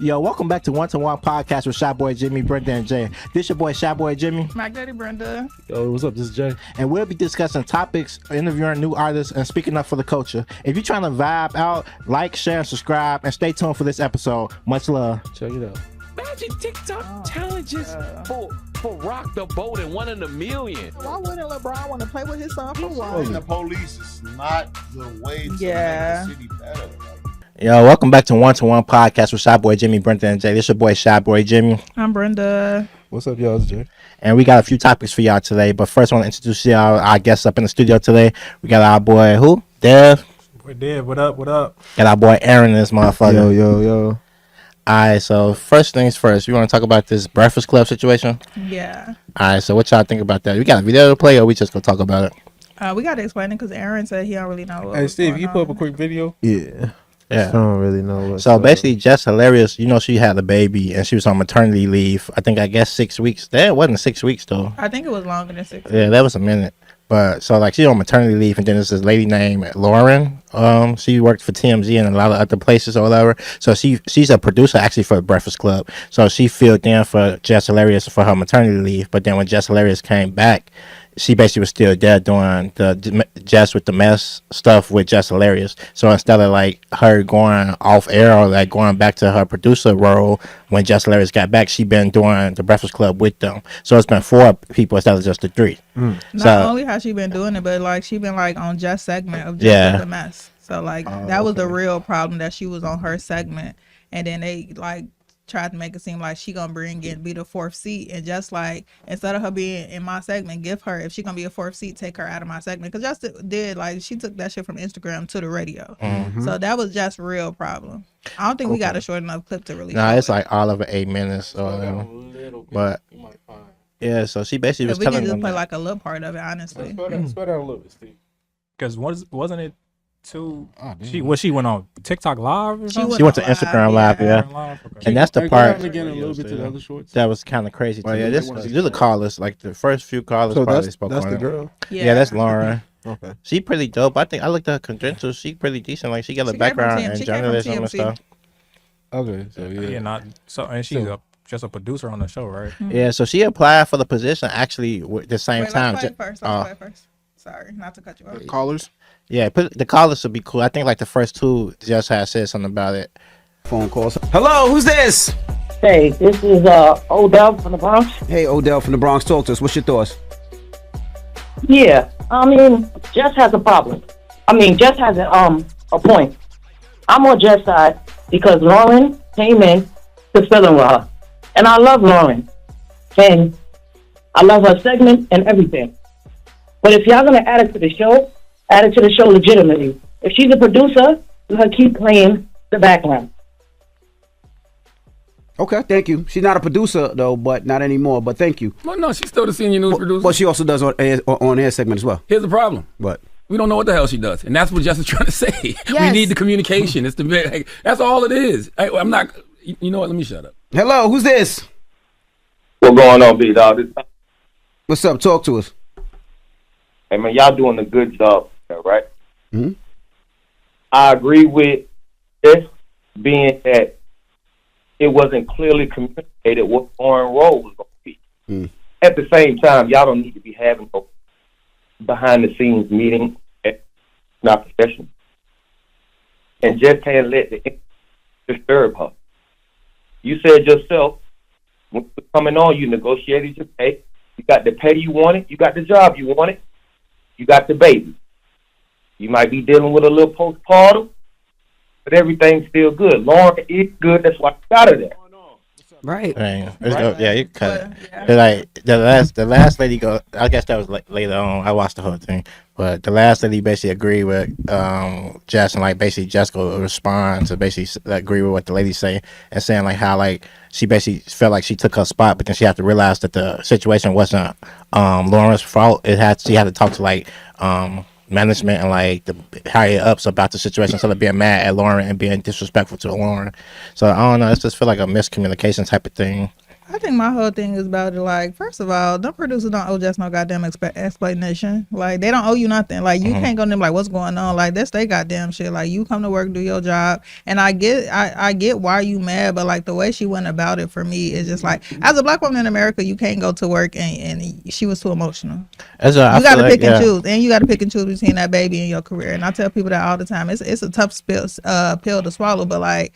Yo, welcome back to One to One Podcast with Shy Boy Jimmy, Brenda, and Jay. This your boy Shy Boy Jimmy. My daddy Brenda. Yo, what's up? This is Jay. And we'll be discussing topics, interviewing new artists, and speaking up for the culture. If you're trying to vibe out, like, share, and subscribe, and stay tuned for this episode. Much love. Check it out. Magic TikTok challenges for Rock the Boat and 1 in a million. Why wouldn't LeBron want to play with his son for one? The police is not the way to make the city better. Yo, welcome back to One Podcast with Shy Boy Jimmy, Brenda, and Jay. This your boy Shy Boy Jimmy. I'm Brenda. What's up, y'all? It's Jay. And we got a few topics for y'all today. But first, I want to introduce y'all our guests up in the studio today. We got our boy, who? Dev. Boy, Dev, what up? What up? Got our boy Aaron in this motherfucker. Yo. Alright, so first things first, we want to talk about this Breakfast Club situation. Yeah. Alright, so what y'all think about that? We got a video to play, or we just gonna talk about it? We got to explain it because Aaron said he don't really know what Hey, was Steve, going you put up a on. quick video? Yeah. Yeah. I don't really know what. So basically, Jess Hilarious, you know, she had a baby and she was on maternity leave. I guess 6 weeks. That wasn't 6 weeks though. I think it was longer than 6 Yeah, that was a minute. But so like she's on maternity leave, and then there's this lady named Loren. She worked for TMZ and a lot of other places or whatever. So she's a producer actually for the Breakfast Club. So she filled in for Jess Hilarious for her maternity leave. But then when Jess Hilarious came back, she basically was still there doing the Jess with the mess stuff with Jess Hilarious. So instead of like her going off air or like going back to her producer role when Jess Hilarious got back, she been doing the Breakfast Club with them. So it's been 4 people instead of just the 3. Not only has she been doing it, but like she been like on Jess segment of Jess with the mess. So like that was the real problem, that she was on her segment, and then they like tried to make it seem like she gonna bring in, be the 4th seat, and just like instead of her being in my segment, give her, if she gonna be a 4th seat, take her out of my segment, because Jess did, like, she took that shit from Instagram to the radio. So that was just real problem. I don't think we got a short enough clip to really No, it's like all over 8 minutes or whatever. But yeah, so she basically was we can telling just them play that. like a little part of it, honestly. Spread out a little bit, Steve. Because wasn't it too... damn. She went on TikTok Live or something? She went to Instagram Live, yeah. Live, okay. And that's the Hey, part go again a little bit to the other shorts. that was kind of crazy. Well, Yeah, yeah, this they you're the callers, like the first few callers So probably spoke that's on the it. girl. Yeah, that's Lauren. Okay. She pretty dope. I think I looked at her credentials. She pretty decent. Like she got a She came from background TMZ. in She came from journalism and TMZ. stuff. Okay. So yeah. Yeah, not... So, and she's just a producer on the show, right? Yeah, so she applied for the position actually at the same Wait, time. let's play it first. Let's play it first. Sorry, not to cut you off. Callers? Yeah, the callers would be cool. I think like the first 2 just had said something about it. Phone calls. Hello, who's this? Hey, this is Odell from the Bronx. Hey, Odell from the Bronx. Talk to us. What's your thoughts? Yeah, I mean, Jess has a problem. Jess has a point. I'm on Jess' side because Loren came in to fill in with her. And I love Loren. And I love her segment and everything. But if y'all going to add it to the show, add it to the show legitimately. If she's a producer, let her keep playing the background. Okay, thank you. She's not a producer, though, but not anymore. But thank you. Well, no, she's still the senior news producer. But she also does on air segment as well. Here's the problem. But We don't know what the hell she does. And that's what Jess is trying to say. We need the communication. It's the that's all it is. I'm not, you know what? Let me shut up. hello, who's this? What's going on, big dog? What's up? Talk to us. Hey, man, y'all doing a good job, right? Mm-hmm. I agree with this being that it wasn't clearly communicated what Lauren's role was going to be. Mm. At the same time, y'all don't need to be having no behind-the-scenes meeting. It's not professional. And just can't let the disturb her. You said yourself, when you were coming on, you negotiated your pay. You got the pay you wanted. You got the job you wanted. You got the baby. You might be dealing with a little postpartum, but everything's still good. Lauren is good. That's why I got her there. Right. Yeah, you cut it. Like the last lady go. I guess that was later on. I watched the whole thing, but the last lady basically agreed with Jess, and like basically Jess go respond to basically agree with what the lady say, and saying like how like she basically felt like she took her spot, but then she had to realize that the situation wasn't Lauren's fault. She had to talk to like management and like the higher ups about the situation instead of being mad at Lauren and being disrespectful to Lauren. So I don't know. It just feel like a miscommunication type of thing. I think my whole thing is about it. Like, first of all, them producers don't owe Jess no goddamn explanation. Like, they don't owe you nothing. Like, you can't go to them like, what's going on? Like, that's they goddamn shit. Like, you come to work, do your job, and I get why you mad, but like the way she went about it for me is just like, as a black woman in America, you can't go to work and she was too emotional. You got to pick and choose, and you got to pick and choose between that baby and your career. And I tell people that all the time. It's a tough pill to swallow, but like,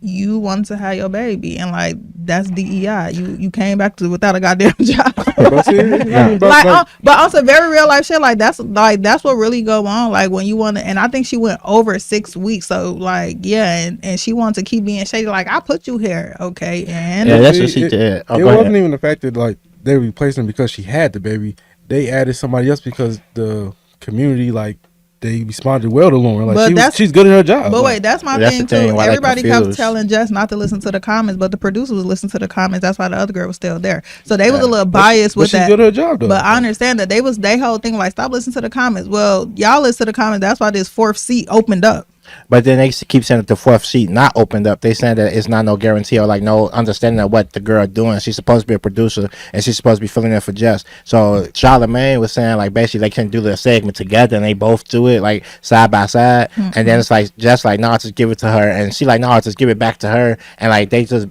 you want to have your baby, and like that's DEI. You came back to without a goddamn job. But also very real life shit. Like that's what really go on. Like when you want to, and I think she went over 6 weeks. So like and she wanted to keep being shady. Like I put you here, okay? And that's what she did. It wasn't even the fact that like they replaced him because she had the baby. They added somebody else because the community like. They responded well to Loren. Like she's good at her job. But wait, that's my thing too. Everybody kept telling Jess not to listen to the comments, but the producer was listening to the comments. That's why the other girl was still there. So they was a little biased with that. She's good at her job though. But I understand that they whole thing like stop listening to the comments. Well, y'all listen to the comments. That's why this 4th seat opened up. But then they keep saying that the 4th seat not opened up. They saying that it's not no guarantee or like no understanding of what the girl doing. She's supposed to be a producer and she's supposed to be filling in for Jess. So Charlamagne was saying like basically they can do the segment together and they both do it like side by side. Mm-hmm. And then it's like Jess like no, just give it to her, and she like no, just give it back to her, and like they just.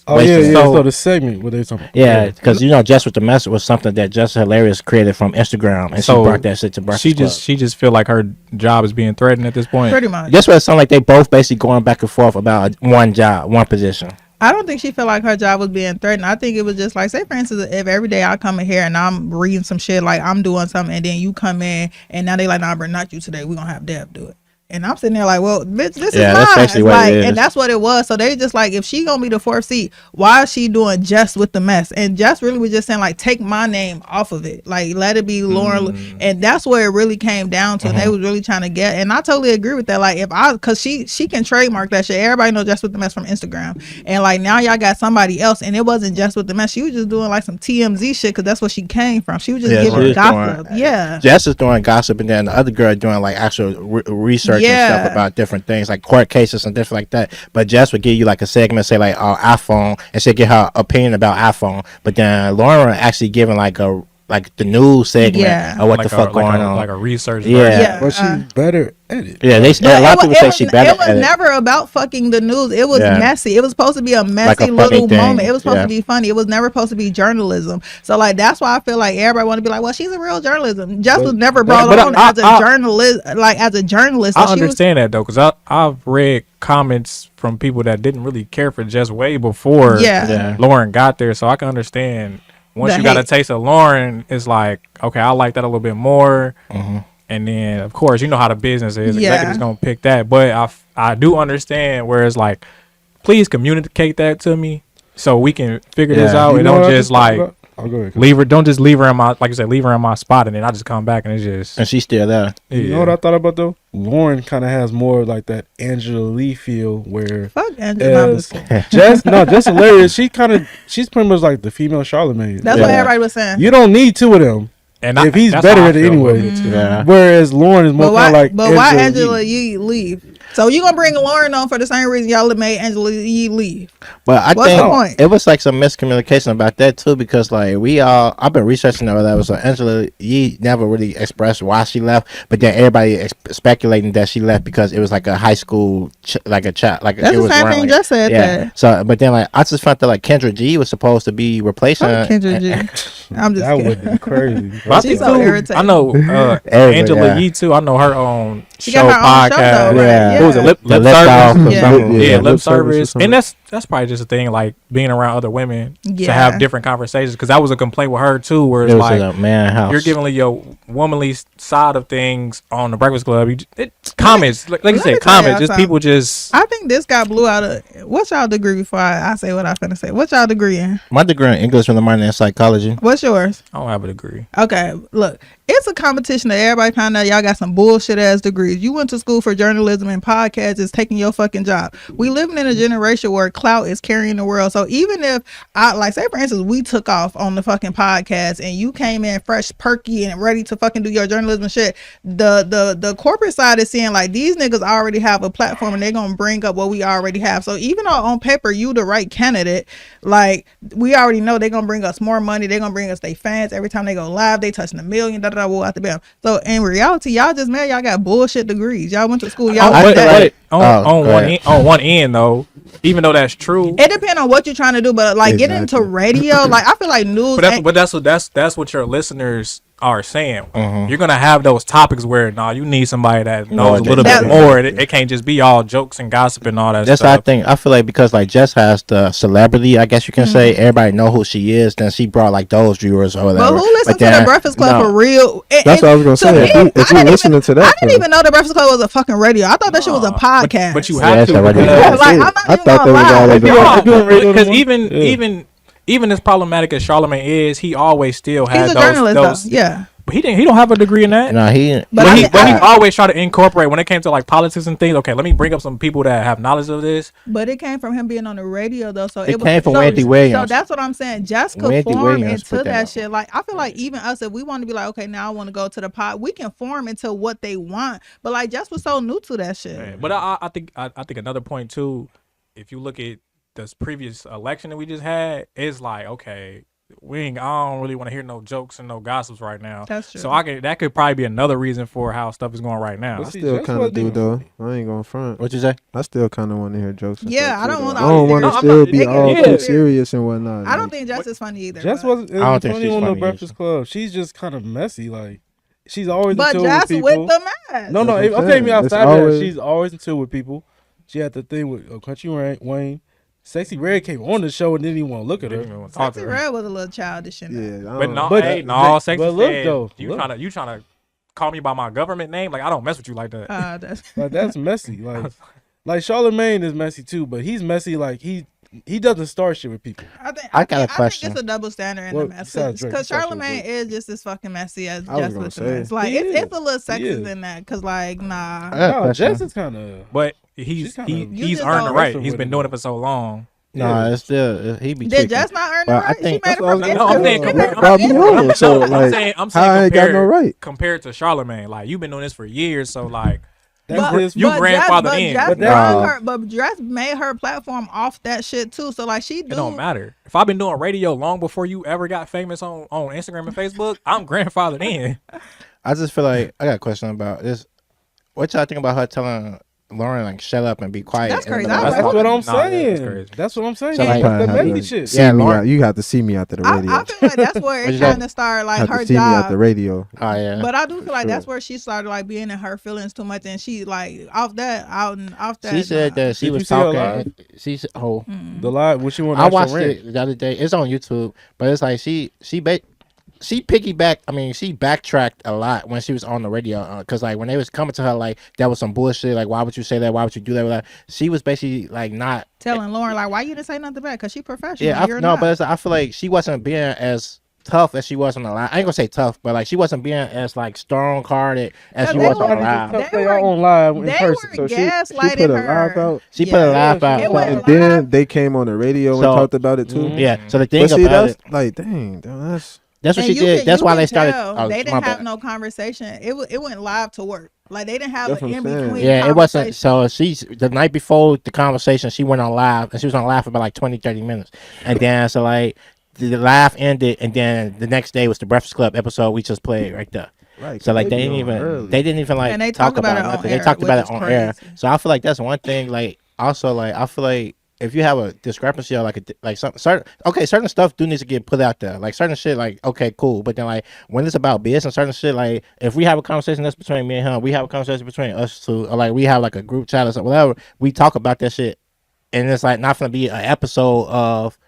Oh yeah. So the segment what they talking about? Yeah, because Jess with the Mess was something that Jess Hilarious created from Instagram, and so she brought that shit to Breakfast Club. She just feel like her job is being threatened at this point. Pretty much. That's what it sounds like. They both basically going back and forth about one job, one position. I don't think she felt like her job was being threatened. I think it was just like, say for instance, if every day I come in here and I'm reading some shit, like I'm doing something, and then you come in and now they like, nah, bro, not you today. We're gonna have Deb do it. And I'm sitting there like, well, bitch, this is mine. Like, and that's what it was. So they just like, if she gonna be the 4th seat, why is she doing Jess with the Mess? And Jess really was just saying like, take my name off of it. Like, let it be Loren. And that's where it really came down to. They was really trying to get, and I totally agree with that. Like, cause she can trademark that shit. Everybody know Jess with the Mess from Instagram. And like now y'all got somebody else, and it wasn't Jess with the Mess. She was just doing like some TMZ shit, cause that's where she came from. She was just giving gossip. Jess is doing gossip, and then the other girl doing like actual research. And stuff about different things like court cases and different like that. But Jess would give you like a segment, say like iPhone, and she'd get her opinion about iPhone. But then Loren actually giving like the news segment of what the fuck going on, like a research. But she's better at it. Yeah, a lot of people say she's better. It was never about fucking the news. It was messy. It was supposed to be a messy little moment. It was supposed to be funny. It was never supposed to be journalism. So like that's why I feel like everybody want to be like, well, she's a real journalism. Jess was never brought on as a journalist. Like as a journalist, I understand that though, because I've read comments from people that didn't really care for Jess way before Loren got there, so I can understand. Once you got a taste of Loren, it's like, okay, I like that a little bit more. Mm-hmm. And then, of course, you know how the business is. Executives going to pick that. But I do understand where it's like, please communicate that to me so we can figure this out. And don't just like leave her. Don't just leave her in my, like you said, leave her in my spot. And then I just come back and it's just. And she's still there. Yeah. You know what I thought about though? Loren kind of has more like that Angela Lee feel where fuck Angela. Jess Hilarious. She's pretty much like the female Charlamagne. That's what everybody was saying. You don't need 2 of them. And if he's better at it anyway. Whereas Loren is more kind of like. But why Angela Yee leave? So you gonna bring Loren on for the same reason y'all made Angela Yee leave? But I think it was like some miscommunication about that too, because like I've been researching over that. So Angela Yee never really expressed why she left, but then everybody speculating that she left because it was like a high school like a chat like that's it the was same thing. Just said that. So but then like I just found that like Kendra G was supposed to be replacing Kendra G. I'm just that would be crazy. She's so irritating. I know Angela Yee too. I know her own show podcast. Right? What was it? Lip service. Yeah, lip service. And that's probably just a thing, like being around other women to have different conversations. Because that was a complaint with her too, where it's like a man house. You're giving your womanly side of things on the Breakfast Club. Comments, like you said, comments. Just people just. I think this guy blew out a. What's y'all degree before I say what I finna say? What's y'all degree in? My degree in English with a minor in psychology. What's yours? I don't have a degree. Okay, look, it's a competition that everybody found out y'all got some bullshit ass degrees. You went to school for journalism and podcasts is taking your fucking job. We living in a generation where clout is carrying the world. So even if I like, say for instance, we took off on the fucking podcast and you came in fresh, perky, and ready to fucking do your journalism shit, the corporate side is seeing like these niggas already have a platform and they're gonna bring up what we already have. So even though on paper you the right candidate, like we already know they're gonna bring us more money, they're gonna bring us their fans every time they go live, they touching 1 million, we'll out the bam. So in reality, y'all just mad, y'all got bullshit degrees, y'all went to school, y'all on one end though, even though that's true, it depends on what you're trying to do, but like get into radio, like I feel like news, but that's what your listeners are saying. You're gonna have those topics where you need somebody that knows a little bit more. It can't just be all jokes and gossip and all that that's stuff. I feel like because like Jess has the celebrity, I guess you can say, everybody know who she is, then she brought like those viewers or whatever. But who listens to the Breakfast Club for real? That's what I was gonna say. If you listening to that, I didn't even know the Breakfast Club was a fucking radio. I thought that shit was a podcast. But you have to. I thought that was all because even as problematic as Charlamagne is, he always still has He's a journalist, though. Yeah. But he don't have a degree in that. No, he. But he always try to incorporate when it came to like politics and things. Okay, let me bring up some people that have knowledge of this. But it came from him being on the radio though, so it came from Wendy Williams. So that's what I'm saying. Just could form into that shit. Like I feel like even us, if we want to be like, okay, now I want to go to the pod, we can form into what they want. But like Jess was so new to that shit. Yeah, but I think another point too, if you look at this previous election that we just had, it's like, okay, I don't really want to hear no jokes and no gossips right now. That's true. So that could probably be another reason for how stuff is going right now. I still kind of do though. I ain't going front. What you say? I still kind of want to hear jokes. Yeah, I don't want. I don't want to still be all too serious and whatnot. I don't think Jess is funny either. Jess wasn't funny on the Breakfast Club. She's just kind of messy. Like she's always in tune with people. With the mess. No, I'm taking me outside of that. She's always in tune with people. She had the thing with Country Wayne. Sexy Red came on the show and didn't even want to look at her. Sexy Red was a little childish in that. Yeah, Sexy but look, though, you trying to call me by my government name? Like I don't mess with you like that. That's messy. Like Charlamagne is messy too, but he's messy. Like he doesn't start shit with people. I got a question. I think it's a double standard in the mess because Charlamagne is just as fucking messy as Jess with the mess. Like it's a little sexist in that because like Jess is kind of but. He's earned the right. He's been doing it for so long. No, it's still he be. Did Jess not earn the right? She made it from I'm saying compared to Charlamagne, like you've been doing this for years, so like you grandfathered in. But Jess made her platform off that shit too. So like it don't matter. If I've been doing radio long before you ever got famous on Instagram and Facebook, I'm grandfathered in. I just feel like I got a question about this. What y'all think about her telling Loren like shut up and be quiet? That's crazy. That's what I'm saying. That's what I'm saying. So, like, the baby shit. Yeah, you have to see me after the radio. I feel like that's where it kind of started like her see job. Me at the radio. Oh yeah. But I do feel like that's where she started like being in her feelings too much, and she like off that. She said that she was talking. She said, "Oh, the live when she went." I watched it the other day. It's on YouTube, but it's like she piggybacked. I mean, she backtracked a lot when she was on the radio because, like, when they was coming to her, like, that was some bullshit. Like, why would you say that? Why would you do that? Like, she was basically like not telling Loren like, why you didn't say nothing back? Because she professional. Yeah, but it's, I feel like she wasn't being as tough as she was on the live. I ain't gonna say tough, but like she wasn't being as like strong hearted as she was on the live. They were on live in person. So she put a live out. She put a live out, and then they came on the radio and talked about it too. Yeah. So the thing about it, like, dang, that's what she did. That's why they started. They didn't have no conversation. It went live to work. Like they didn't have an in between. Yeah, it wasn't. So the night before the conversation, she went on live and she was on live for about like 20-30 minutes, and then so like the live ended, and then the next day was the Breakfast Club episode we just played right there. Right. So like they didn't even like talk about it nothing. They talked about it on air. So I feel like that's one thing. Like also like I feel like if you have a discrepancy or certain stuff do need to get put out there. Like certain shit, like okay, cool. But then like when it's about business, certain shit, like if we have a conversation that's between me and him, we have a conversation between us two, or like we have like a group chat or something, whatever. We talk about that shit, and it's like not gonna be an episode of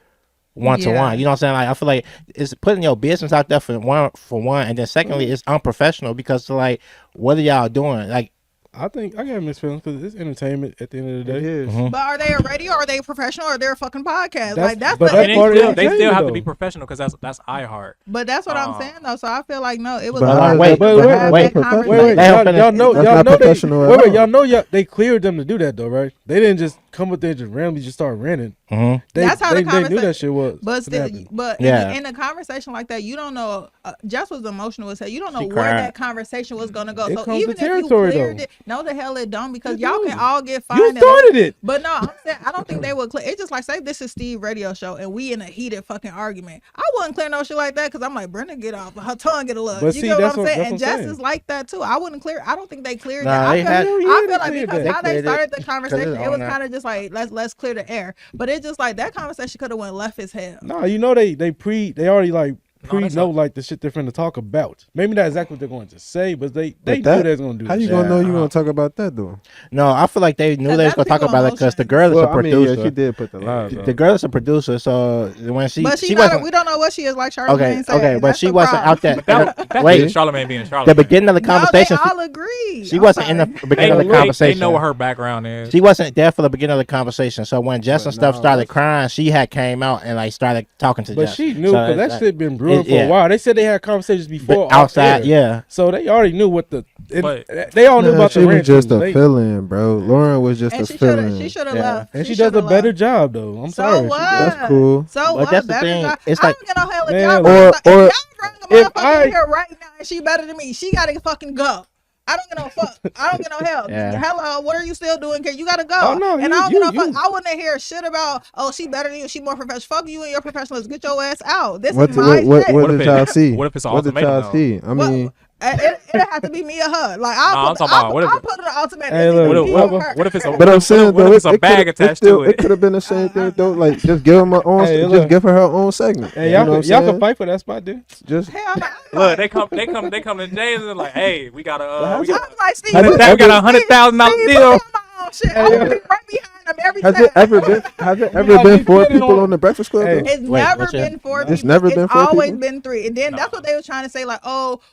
one to one. You know what I'm saying? Like I feel like it's putting your business out there for one, and then secondly, it's unprofessional because like what are y'all doing? Like I think I got mixed feelings because it's entertainment at the end of the day. Mm-hmm. But are they a radio? Are they a professional? Or are they a fucking podcast? They still have to be professional because that's iHeart. But that's what I'm saying though. So I feel like no, it was. Wait, y'all know they cleared them to do that though, right? They didn't just come up there and just randomly just start ranting. Mm-hmm. That's how they knew that shit was. But still, in a conversation like that, you don't know. Jess was emotional as hell. You don't know where that conversation was gonna go. So even if you cleared it, no, the hell it don't, because y'all can all get fined. You started it. But no, I'm saying I don't think they would clear. It's just like, say this is Steve radio show and we in a heated fucking argument. I wouldn't clear no shit like that because I'm like, Brenda, get off. Her tongue get a look. You know what I'm saying? And Jess is like that too. I wouldn't clear. I don't think they cleared it. I feel like because how they started the conversation, it was kind of just like let's clear the air. But it's just like that conversation could have went left as hell. No, you know they already like know like the shit they're finna talk about. Maybe not exactly what they're going to say, but they knew they was gonna do. How you gonna know you gonna talk about that though? No, I feel like they knew they was gonna talk about it because the girl is a producer. Yeah, she did put the line. The girl is a producer, so when she wasn't, we don't know what she is like. Charlamagne said. Okay, but she wasn't out there. Wait, Charlamagne being Charlamagne. The beginning of the conversation, they all agree. She wasn't in the beginning of the conversation. They know what her background is. She wasn't there for the beginning of the conversation. So when Jess and stuff started crying, she had came out and like started talking to Jess. But she knew because that shit been brewing for a while. They said they had conversations before outside, yeah. So they already knew what they all knew about she the was rant. just a fill-in, bro. Lauren was just a fill-in. She should have left. And she does a better job though. I'm sorry. What? That's cool. So what? That's the thing. It's like, I don't get no hell if y'all bring a motherfucker here right now and she better than me. She gotta fucking go. I don't get no fuck. I don't get no hell. Hello, what are you still doing? You gotta go. Oh, no, and I don't get no fuck. I wouldn't hear shit about, she better than you. She more professional. Fuck you and your professionalism. Get your ass out. This is my shit. What did y'all see? What if it's an ultimatum? What did y'all see? I mean, it have to be me or her. Like I'll put it an ultimatum. Hey, what if it's a? But I'm saying though, it's a bag attached to it. It could have been the same thing though. Like just give them her own. Just give her own segment. Hey, y'all can fight for that spot, dude. Just look, they come to James and like, hey, we got a, we got $100,000 deal. Shit, I would be right behind them every time. Has it ever been 4 people on the Breakfast Club? It's never been 4 people. It's never been 4 people. It's always been 3. And then that's what they were trying to say, like,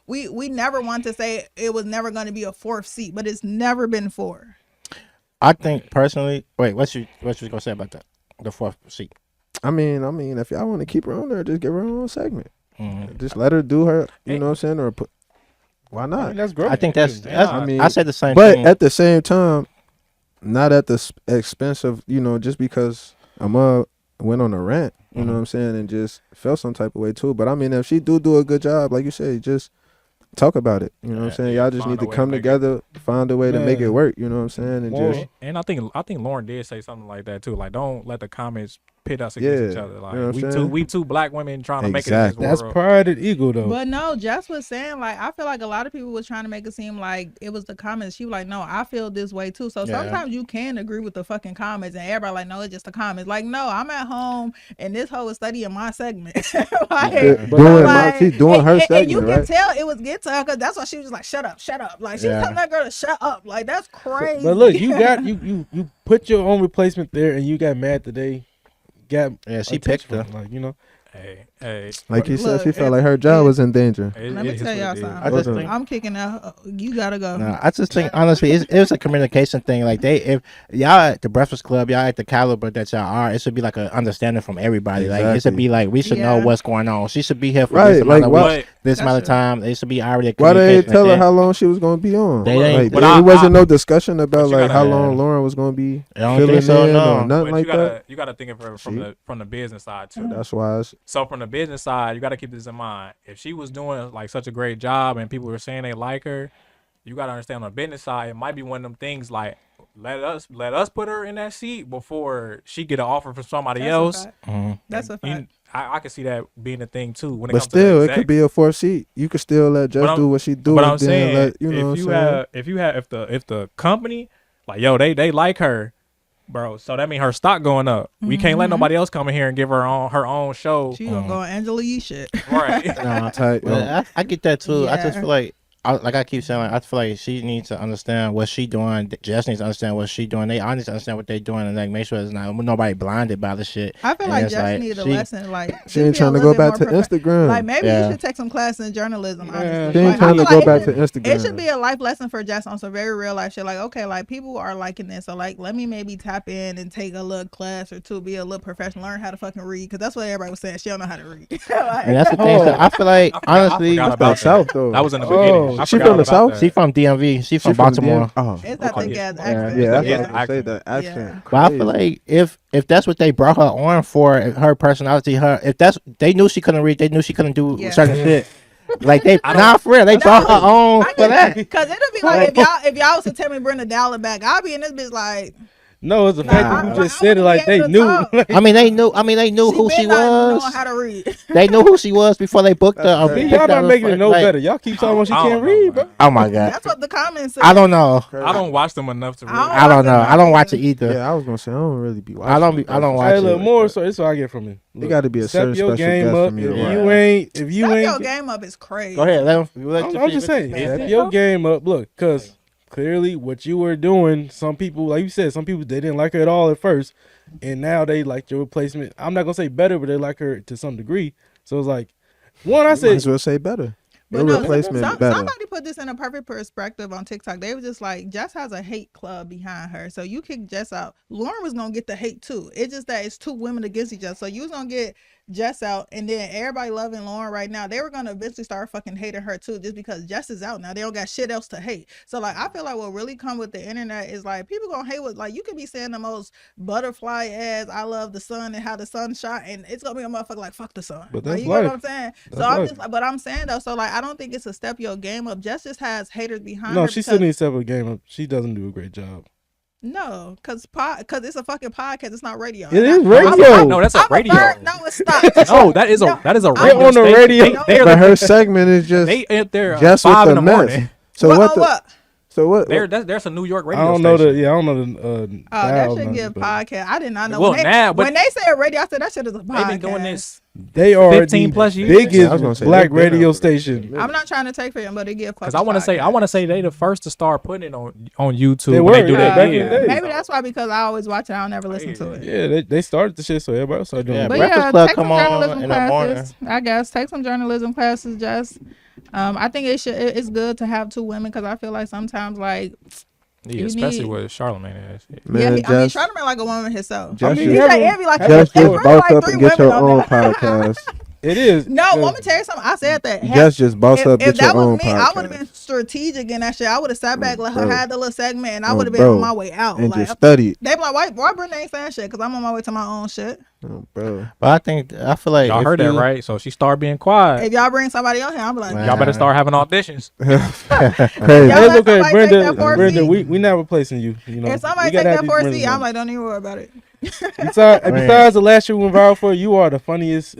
we never want to say it was never going to be a 4th seat, but it's never been 4. I think personally, what you gonna say about that? The 4th seat. I mean, if y'all want to keep her on there, just give her own segment. Mm-hmm. Just let her do her. You know what I'm saying? Or put. Why not? I mean, that's great. I think that's. I mean, I said the same. But thing. at the same time, not at the expense of, just because Amma went on a rant, you know what I'm saying, and just felt some type of way too. But I mean, if she do a good job, like you said, just talk about it. You know what I'm saying? Y'all just need to come together, find a way to make it work. You know what I'm saying? And I think Lauren did say something like that too. Like, don't let the comments pit us against each other. Like, you know we two black women trying to make it in this world. That's pride and ego though. But no, Jess was saying, like, I feel like a lot of people was trying to make it seem like it was the comments. She was like, no, I feel this way too. So sometimes you can agree with the fucking comments and everybody like, no, it's just the comments. Like, no, I'm at home and this hoe is studying my segment. She's doing her segment, and you can right? tell it was getting to her because that's why she was like, shut up. Like, she was telling that girl to shut up. Like, that's crazy. But look, you put your own replacement there and you got mad today. She picked her. Like, Hey. Like you said, she felt like her job was in danger. Let me tell y'all something. I'm kicking out. You gotta go. No, I just think honestly, it was a communication thing. Like if y'all at the Breakfast Club, y'all at the caliber that y'all are, it should be like an understanding from everybody. Exactly. Like it should be like we should know what's going on. She should be here for this amount of weeks, this amount of time. It should be already. Why they tell her how long she was going to be on? It wasn't no discussion about like how long Lauren was going to be. I don't think so. No, nothing like that. You got to think of her from the business side too. That's wise. So from the business side, you got to keep this in mind. If she was doing like such a great job and people were saying they like her, you got to understand on the business side, it might be one of them things like let us put her in that seat before she get an offer from somebody else. That's a fact. I can see that being a thing too. When it but comes still, to it could be a 4th seat. You could still let Jess do what she do. But I'm saying, if the company like they like her, bro, so that means her stock going up. We can't let nobody else come in here and give her own show. She gonna go on Angela Yee shit. Right. I get that too. Yeah. I just feel like I keep saying, I feel like she needs to understand what she doing. Jess needs to understand what she doing. They all need to understand what they doing and like make sure it's not nobody blinded by the shit. I feel like Jess needs a lesson. Like she ain't trying to go back to Instagram. Like maybe you should take some class in journalism. Honestly. She ain't trying to go back to Instagram. It should be a life lesson for Jess on some very real life shit. Like, okay, like people are liking this, so like let me maybe tap in and take a little class or two, be a little professional, learn how to fucking read, because that's what everybody was saying. She don't know how to read. And that's the thing. So I feel like honestly, that was in the beginning. She from the South? She from DMV. She from Baltimore. Oh, it's that thick ass accent. Yeah, that's what I was gonna say. That accent. But I feel like if that's what they brought her on for, her personality, they knew she couldn't read, they knew she couldn't do certain shit. Like they, for real, they brought her on for that. Because it'll be like if y'all was to tell me bring the dollar back, I'll be in this bitch like. No, it's the fact that you just said it like they knew. I mean, they knew who she was. How to read. They knew who she was before they booked her. Y'all not making it no better. Y'all keep talking about she can't read, bro. Oh my god. That's what the comments say. I don't know. I don't watch them enough to read. I don't know. I don't watch it either. Yeah, I was gonna say I don't really be watching. I don't watch it. Look, more so it's what I get from it. It got to be a certain special guest for me to watch. If you ain't your game up is crazy. Go ahead. I'm just saying, step your game up. Look, because clearly what you were doing, some people, like you said, some people, they didn't like her at all at first, and now they like your replacement. I'm not gonna say better, but they like her to some degree. So it's like, I said, might as well say better. But your replacement better. Somebody put this in a perfect perspective on TikTok. They were just like, Jess has a hate club behind her, so you kick Jess out. Lauren was gonna get the hate too. It's just that it's two women against each other, so you was gonna get Jess out, and then everybody loving Lauren right now. They were gonna eventually start fucking hating her too, just because Jess is out now. They don't got shit else to hate. So like, I feel like what really come with the internet is like people gonna hate what, like, you could be saying the most butterfly ass, I love the sun and how the sun shot, and it's gonna be a motherfucker like fuck the sun. But that's like, you know what I'm saying? So I'm just like, but I'm saying though, so like I don't think it's a step your game up. Jess just has haters behind her. No, she still needs to step her game up. She doesn't do a great job. No, because it's a fucking podcast. It's not radio. It is radio. No, that's a radio. No, it's not. No, that is a radio. On the radio. But her segment is just just 5 in the morning. So what? So what? There's a New York radio. I don't know the. Yeah, I don't know the. That should give podcast. I did not know. Well, when they said radio, I said that shit is a podcast. They've been doing this. They are 15 plus years. Biggest black radio station. I'm not trying to take for them, but they give. Because I want to say they the first to start putting it on YouTube. They when they do that. Maybe that's why, because I always watch it. I'll never listen to it. Yeah, they started the shit, so everybody started doing it. But yeah, take some journalism classes. I guess take some journalism classes. Just, I think it's good to have two women, because I feel like sometimes like. Yeah, especially with Charlamagne ass. Yeah, I mean, Charlamagne like a woman himself. Just just boss up and get your own podcast. It is. No, let me tell you something. I said that. Just boss up, get your own podcast. If that was me, I would have been strategic in that shit. I would have sat back, let her have the little segment, and I would have been on my way out. And just studied. They be like, why Brenda ain't saying shit? Because I'm on my way to my own shit. Oh, bro. But I feel like y'all heard that, right? So she started being quiet. If y'all bring somebody on here, I'm like, y'all better start having auditions. Crazy. It's okay, Brenda. We not replacing you. You know, if somebody take that 4C, I'm like, don't even worry about it. Besides the last year we went viral for, you are the funniest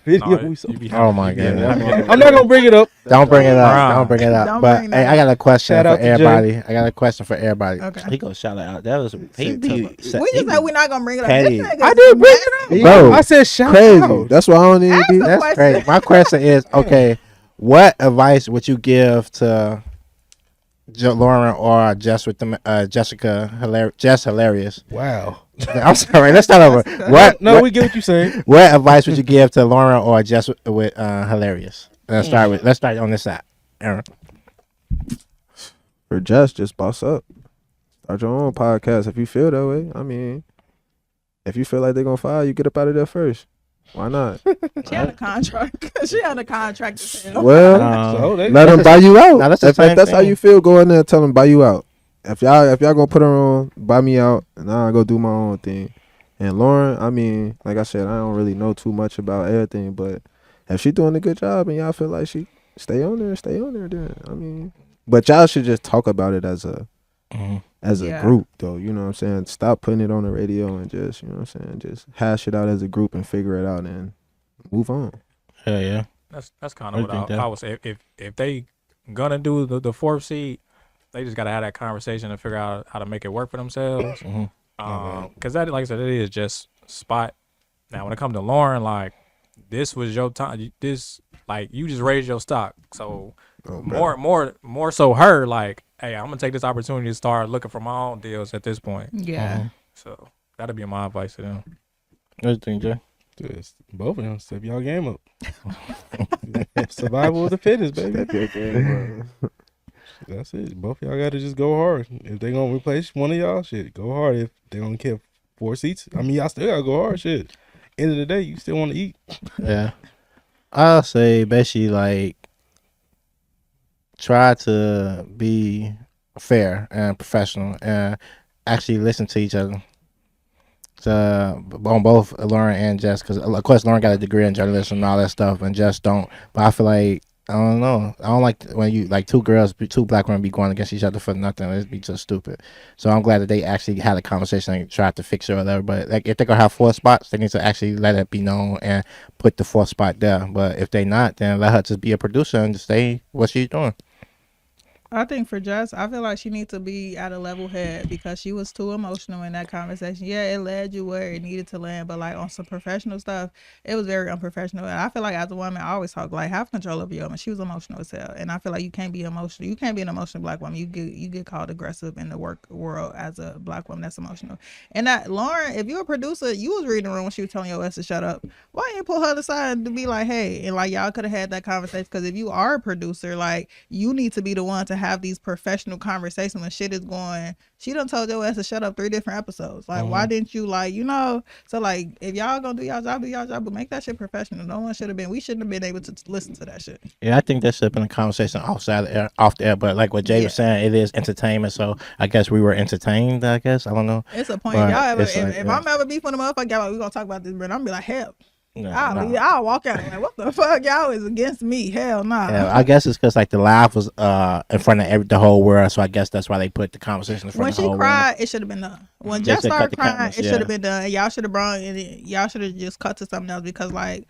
video we saw. Oh my god! I'm not gonna bring it up. Don't bring it up. Don't bring it up. But hey, I got a question for everybody. I got a question for everybody. Okay. He gonna shout it out. That was we just said we're not gonna bring it up. I did bring it up, bro. I said shout out. That's why I don't need to be. That's crazy. My question is, okay, what advice would you give to Lauren or Jess with the Jess Hilarious? Wow. I'm sorry. Let's start over. We get what you're saying. What advice would you give to Lauren or Jess with Hilarious? Let's start on this side. Aaron. For Jess, just boss up. Start your own podcast if you feel that way. I mean, if you feel like they're gonna fire you, get up out of there first. Why not? She had a contract. She had a contract. Well, let them buy you out. If that's how you feel, go in there and tell them buy you out. If y'all gonna put her on, buy me out, and I'll go do my own thing. And Lauren, I mean, like I said, I don't really know too much about everything, but if she doing a good job and y'all feel like she stay on there then. I mean, but y'all should just talk about it as a group, though. You know what I'm saying? Stop putting it on the radio and just, you know what I'm saying, just hash it out as a group and figure it out and move on. Yeah. That's kind of what I would say. If they gonna do the fourth seed, they just gotta have that conversation and figure out how to make it work for themselves. Because that, like I said, it is just spot. Now, when it comes to Lauren, like, this was your time. This, like, you just raised your stock. So more so her, like, hey, I'm gonna take this opportunity to start looking for my own deals at this point. Yeah. So that'll be my advice to them. What do you think, Jay? Just both of them, step y'all game up. Survival of the fittest, baby. Step your game up. That's it. Both y'all gotta just go hard. If they gonna replace one of y'all, shit, go hard. If they gonna keep 4 seats, I mean, y'all still gotta go hard. Shit. End of the day, you still want to eat. Yeah. I'll say basically, like, try to be fair and professional and actually listen to each other. On both Loren and Jess, because of course Loren got a degree in journalism and all that stuff, and Jess don't. But I feel like I don't know. I don't like when you like two black women be going against each other for nothing. It'd be just stupid. So I'm glad that they actually had a conversation and tried to fix it or whatever. But like if they're gonna have 4 spots, they need to actually let it be known and put the 4th spot there. But if they not, then let her just be a producer and just say what she's doing. I think for Jess, I feel like she needs to be at a level head because she was too emotional in that conversation. Yeah, it led you where it needed to land, but like on some professional stuff, it was very unprofessional. And I feel like as a woman, I always talk like have control of your emotions. She was emotional as hell, and I feel like you can't be emotional. You can't be an emotional black woman. You get called aggressive in the work world as a black woman that's emotional. And that Loren, if you're a producer, you was reading the room when she was telling your ass to shut up. Why didn't you pull her aside to be like, hey, and like y'all could have had that conversation? Because if you are a producer, like you need to be the one to have these professional conversations when shit is going. She done told your ass to shut up 3 different episodes. Like, why didn't you So like, if y'all gonna do y'all job, but make that shit professional. No one should have been. We shouldn't have been able to listen to that shit. Yeah, I think that should have been a conversation off the air. But like what Jay was saying, it is entertainment. So I guess we were entertained. I guess I don't know. It's a point. If I'm ever beef with a motherfucker, y'all, we gonna talk about this, but I'm gonna be like, hell. I'll walk out like, what the fuck, y'all is against me? Hell nah. Yeah, I guess it's because like the live was in front of the whole world, so I guess that's why they put the conversation in front of the whole world. When she cried, it should have been done. When Jess started crying, it should have been done. Y'all should have y'all should have just cut to something else because like,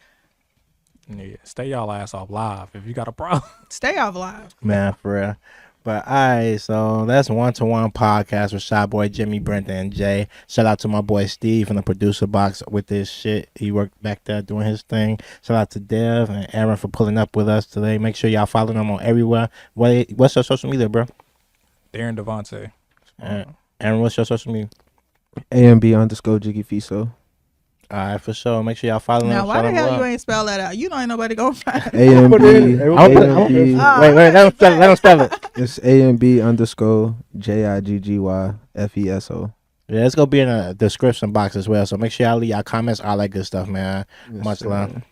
yeah, stay y'all ass off live if you got a problem. Stay off live, man, for real. But all right, so that's One-to-One podcast with Shy Boy, Jimmy, Brenda, and Jay. Shout out to my boy Steve in the producer box with this shit. He worked back there doing his thing. Shout out to Dev and Aaron for pulling up with us today. Make sure y'all follow them on everywhere. What's your social media, bro? Darren Devontae. Aaron, what's your social media? AMB_Jiggy Fiso. All right, for sure. Make sure y'all follow them. Now, why the hell you ain't spell that out? You know ain't nobody gonna find it. AMB. Wait, let him spell it. It's AMB_JIGGYFESO. Yeah, it's gonna be in the description box as well. So make sure y'all leave y'all comments, all that good stuff, man. Yes, Much love.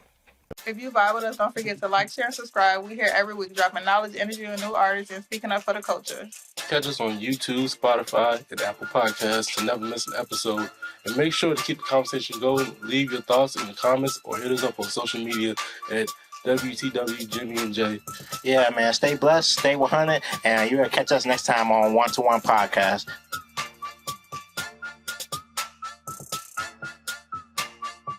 If you vibe with us, don't forget to like, share, and subscribe. We here every week dropping knowledge, interviewing new artists, and speaking up for the culture. Catch us on YouTube, Spotify, and Apple Podcasts to never miss an episode. And make sure to keep the conversation going. Leave your thoughts in the comments or hit us up on social media at WTW Jimmy and Jay. Yeah, man. Stay blessed, stay 100, and you're going to catch us next time on One-to-One podcast.